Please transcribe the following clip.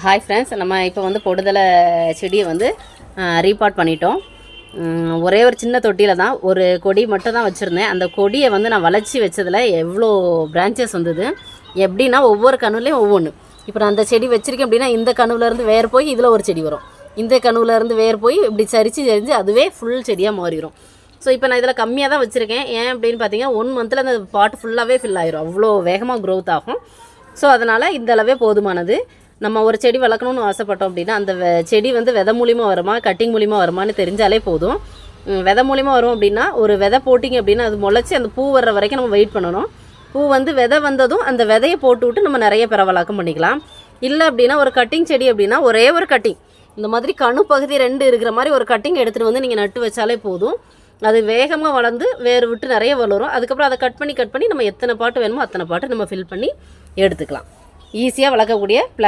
Hi friends, நம்ம இப்போ வந்து பொடுதலை செடியை வந்து ரீபாட் பண்ணிட்டோம். ஒரே ஒரு சின்ன தொட்டியில் தான் ஒரு கொடி மட்டும் தான் வச்சுருந்தேன். அந்த கொடியை வந்து நான் வளர்ச்சி வச்சதில் எவ்வளோ பிரான்ச்சஸ் வந்தது. எப்படின்னா ஒவ்வொரு கணுலையும் ஒவ்வொன்று. இப்போ நான் அந்த செடி வச்சுருக்கேன் அப்படின்னா இந்த கணுவிலேருந்து வேர் போய் இதில் ஒரு செடி வரும், இந்த கணுவிலேருந்து வேர் போய் இப்படி சரிஞ்சு அதுவே ஃபுல் செடியாக மாறிடும். ஸோ இப்போ நான் இதில் கம்மியாக தான் வச்சுருக்கேன். ஏன் அப்படின்னு பார்த்தீங்கன்னா 1 மந்தில் அந்த பாட் ஃபுல்லாகவே ஃபில் ஆயிரும், அவ்வளோ வேகமாக க்ரோத் ஆகும். ஸோ அதனால் இந்த அளவே போதுமானது. நம்ம ஒரு செடி வளர்க்கணும்னு ஆசைப்பட்டோம் அப்படின்னா அந்த செடி வந்து விதை மூலிமா வருமா கட்டிங் மூலிமா வருமானு தெரிஞ்சாலே போதும். விதை மூலிமா வரும் அப்படின்னா ஒரு விதை போட்டிங்க அப்படின்னா அது முளைச்சி அந்த பூ வர்ற வரைக்கும் நம்ம வெயிட் பண்ணணும். பூ வந்து விதை வந்ததும் அந்த விதையை போட்டு விட்டு நம்ம நிறைய பரவலாக்கம் பண்ணிக்கலாம். இல்லை அப்படின்னா ஒரு கட்டிங் செடி அப்படின்னா ஒரே ஒரு கட்டிங் இந்த மாதிரி கணு பகுதி 2 இருக்கிற மாதிரி ஒரு கட்டிங் எடுத்துகிட்டு வந்து நீங்கள் நட்டு வச்சாலே போதும். அது வேகமாக வளர்ந்து வேறு விட்டு நிறைய வளரும். அதுக்கப்புறம் அதை கட் பண்ணி நம்ம எத்தனை பாட்டு வேணுமோ அத்தனை பாட்டு நம்ம ஃபில் பண்ணி எடுத்துக்கலாம். ஈஸியாக வளர்க்கக்கூடிய பிளான்.